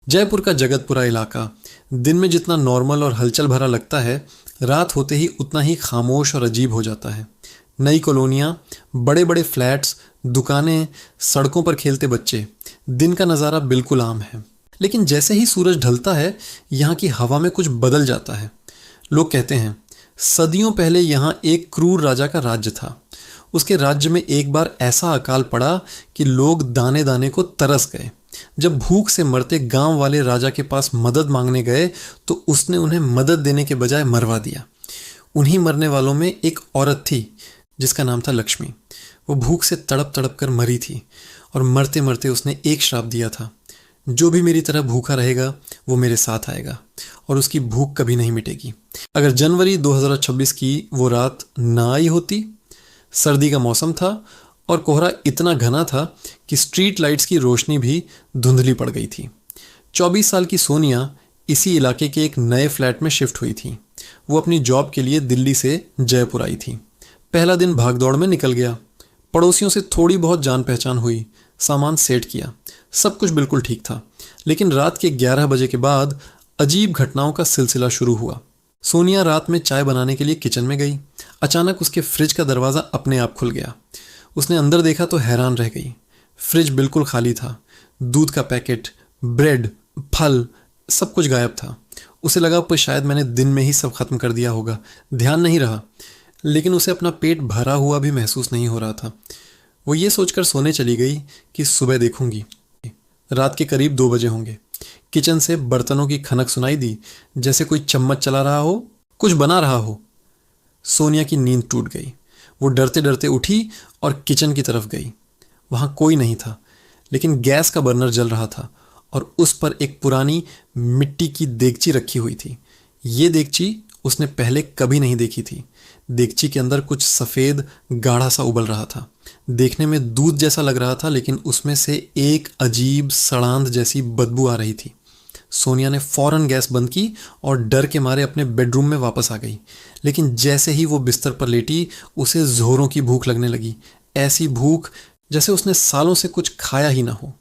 जयपुर का जगतपुरा इलाका दिन में जितना नॉर्मल और हलचल भरा लगता है, रात होते ही उतना ही खामोश और अजीब हो जाता है। नई कॉलोनियाँ, बड़े बड़े फ्लैट्स, दुकानें, सड़कों पर खेलते बच्चे, दिन का नज़ारा बिल्कुल आम है। लेकिन जैसे ही सूरज ढलता है, यहाँ की हवा में कुछ बदल जाता है। लोग कहते हैं सदियों पहले यहाँ एक क्रूर राजा का राज्य था। उसके राज्य में एक बार ऐसा अकाल पड़ा कि लोग दाने दाने को तरस गए। जब भूख से मरते गांव वाले राजा के पास मदद मांगने गए तो उसने उन्हें मदद देने के बजाय मरवा दिया। उन्हीं मरने वालों में एक औरत थी जिसका नाम था लक्ष्मी। वो भूख से तड़प तड़प कर मरी थी और मरते मरते उसने एक श्राप दिया था, जो भी मेरी तरह भूखा रहेगा वो मेरे साथ आएगा और उसकी भूख कभी नहीं मिटेगी। अगर जनवरी 2026 की वो रात ना आई होती, सर्दी का मौसम था और कोहरा इतना घना था कि स्ट्रीट लाइट्स की रोशनी भी धुंधली पड़ गई थी। 24 साल की सोनिया इसी इलाके के एक नए फ्लैट में शिफ्ट हुई थी। वो अपनी जॉब के लिए दिल्ली से जयपुर आई थी। पहला दिन भागदौड़ में निकल गया। पड़ोसियों से थोड़ी बहुत जान पहचान हुई, सामान सेट किया, सब कुछ बिल्कुल ठीक था। लेकिन रात के 11 बजे के बाद अजीब घटनाओं का सिलसिला शुरू हुआ। सोनिया रात में चाय बनाने के लिए किचन में गई। अचानक उसके फ्रिज का दरवाज़ा अपने आप खुल गया। उसने अंदर देखा तो हैरान रह गई। फ्रिज बिल्कुल खाली था। दूध का पैकेट, ब्रेड, फल, सब कुछ गायब था। उसे लगा कि शायद मैंने दिन में ही सब खत्म कर दिया होगा, ध्यान नहीं रहा। लेकिन उसे अपना पेट भरा हुआ भी महसूस नहीं हो रहा था। वो ये सोचकर सोने चली गई कि सुबह देखूंगी। रात के करीब 2 बजे होंगे। किचन से बर्तनों की खनक सुनाई दी, जैसे कोई चम्मच चला रहा हो, कुछ बना रहा हो। सोनिया की नींद टूट गई। वो डरते डरते उठी और किचन की तरफ गई। वहाँ कोई नहीं था, लेकिन गैस का बर्नर जल रहा था और उस पर एक पुरानी मिट्टी की देगची रखी हुई थी। ये देगची उसने पहले कभी नहीं देखी थी। देगची के अंदर कुछ सफ़ेद गाढ़ा सा उबल रहा था। देखने में दूध जैसा लग रहा था, लेकिन उसमें से एक अजीब सड़ांध जैसी बदबू आ रही थी। सोनिया ने फौरन गैस बंद की और डर के मारे अपने बेडरूम में वापस आ गई। लेकिन जैसे ही वो बिस्तर पर लेटी, उसे ज़ोरों की भूख लगने लगी। ऐसी भूख जैसे उसने सालों से कुछ खाया ही ना हो।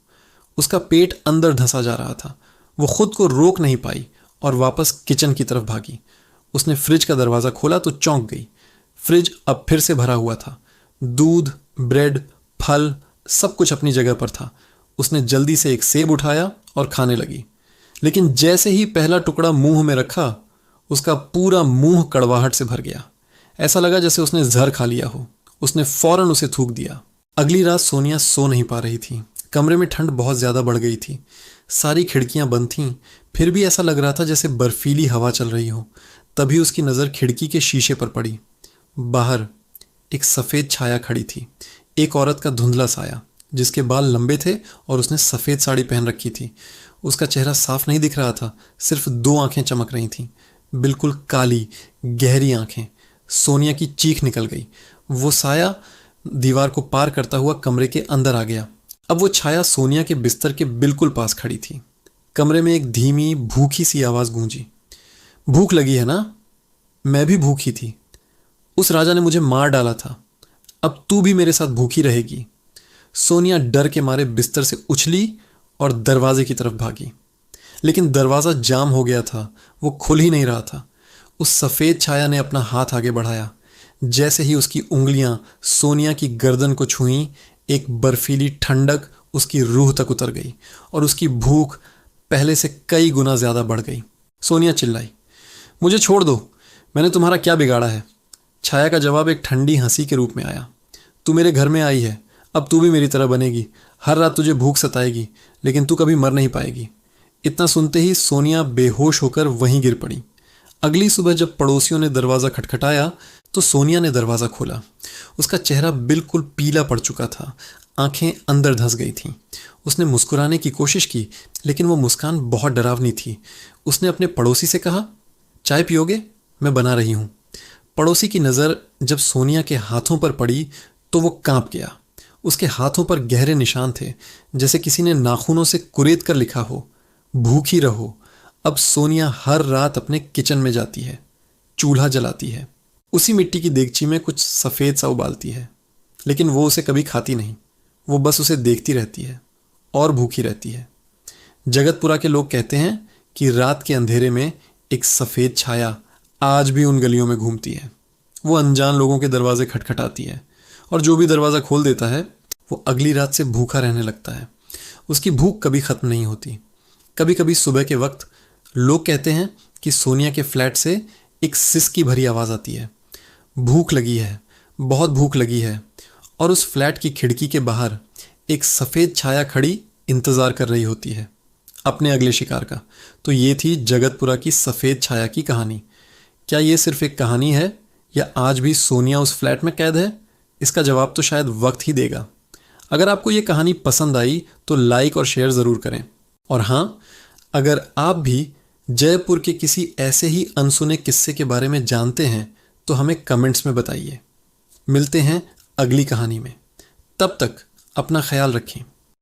उसका पेट अंदर धंसा जा रहा था। वो खुद को रोक नहीं पाई और वापस किचन की तरफ भागी। उसने फ्रिज का दरवाज़ा खोला तो चौंक गई। फ्रिज अब फिर से भरा हुआ था। दूध, ब्रेड, फल, सब कुछ अपनी जगह पर था। उसने जल्दी से एक सेब उठाया और खाने लगी। लेकिन जैसे ही पहला टुकड़ा मुंह में रखा, उसका पूरा मुंह कड़वाहट से भर गया। ऐसा लगा जैसे उसने जहर खा लिया हो। उसने फौरन उसे थूक दिया। अगली रात सोनिया सो नहीं पा रही थी। कमरे में ठंड बहुत ज़्यादा बढ़ गई थी। सारी खिड़कियां बंद थीं, फिर भी ऐसा लग रहा था जैसे बर्फीली हवा चल रही हो। तभी उसकी नज़र खिड़की के शीशे पर पड़ी। बाहर एक सफ़ेद छाया खड़ी थी। एक औरत का धुंधला साया, जिसके बाल लंबे थे और उसने सफ़ेद साड़ी पहन रखी थी। उसका चेहरा साफ नहीं दिख रहा था, सिर्फ 2 आंखें चमक रही थीं, बिल्कुल काली गहरी आंखें। सोनिया की चीख निकल गई। वो साया दीवार को पार करता हुआ कमरे के अंदर आ गया। अब वो छाया सोनिया के बिस्तर के बिल्कुल पास खड़ी थी। कमरे में एक धीमी भूखी सी आवाज़ गूंजी। भूख लगी है ना? मैं भी भूखी थी। उस राजा ने मुझे मार डाला था। अब तू भी मेरे साथ भूखी रहेगी। सोनिया डर के मारे बिस्तर से उछली और दरवाजे की तरफ भागी। लेकिन दरवाज़ा जाम हो गया था। वो खुल ही नहीं रहा था। उस सफ़ेद छाया ने अपना हाथ आगे बढ़ाया। जैसे ही उसकी उंगलियां सोनिया की गर्दन को छुईं, एक बर्फीली ठंडक उसकी रूह तक उतर गई और उसकी भूख पहले से कई गुना ज़्यादा बढ़ गई। सोनिया चिल्लाई, मुझे छोड़ दो, मैंने तुम्हारा क्या बिगाड़ा है? छाया का जवाब एक ठंडी हंसी के रूप में आया। तू मेरे घर में आई है, अब तू भी मेरी तरह बनेगी। हर रात तुझे भूख सताएगी, लेकिन तू कभी मर नहीं पाएगी। इतना सुनते ही सोनिया बेहोश होकर वहीं गिर पड़ी। अगली सुबह जब पड़ोसियों ने दरवाज़ा खटखटाया तो सोनिया ने दरवाज़ा खोला। उसका चेहरा बिल्कुल पीला पड़ चुका था, आंखें अंदर धंस गई थीं। उसने मुस्कुराने की कोशिश की, लेकिन वो मुस्कान बहुत डरावनी थी। उसने अपने पड़ोसी से कहा, चाय पियोगे? मैं बना रही हूँ। पड़ोसी की नज़र जब सोनिया के हाथों पर पड़ी तो वो कांप गया। उसके हाथों पर गहरे निशान थे, जैसे किसी ने नाखूनों से कुरेद कर लिखा हो, भूखी रहो। अब सोनिया हर रात अपने किचन में जाती है, चूल्हा जलाती है, उसी मिट्टी की देगची में कुछ सफ़ेद सा उबालती है, लेकिन वो उसे कभी खाती नहीं। वो बस उसे देखती रहती है और भूखी रहती है। जगतपुरा के लोग कहते हैं कि रात के अंधेरे में एक सफ़ेद छाया आज भी उन गलियों में घूमती है। वो अनजान लोगों के दरवाजे खटखटाती है और जो भी दरवाज़ा खोल देता है वो अगली रात से भूखा रहने लगता है। उसकी भूख कभी ख़त्म नहीं होती। कभी कभी सुबह के वक्त लोग कहते हैं कि सोनिया के फ्लैट से एक सिसकी भरी आवाज़ आती है, भूख लगी है, बहुत भूख लगी है। और उस फ्लैट की खिड़की के बाहर एक सफ़ेद छाया खड़ी इंतज़ार कर रही होती है अपने अगले शिकार का। तो ये थी जगतपुरा की सफ़ेद छाया की कहानी। क्या ये सिर्फ एक कहानी है या आज भी सोनिया उस फ्लैट में कैद है? इसका जवाब तो शायद वक्त ही देगा। अगर आपको ये कहानी पसंद आई तो लाइक और शेयर ज़रूर करें। और हाँ, अगर आप भी जयपुर के किसी ऐसे ही अनसुने किस्से के बारे में जानते हैं तो हमें कमेंट्स में बताइए। मिलते हैं अगली कहानी में। तब तक अपना ख्याल रखें।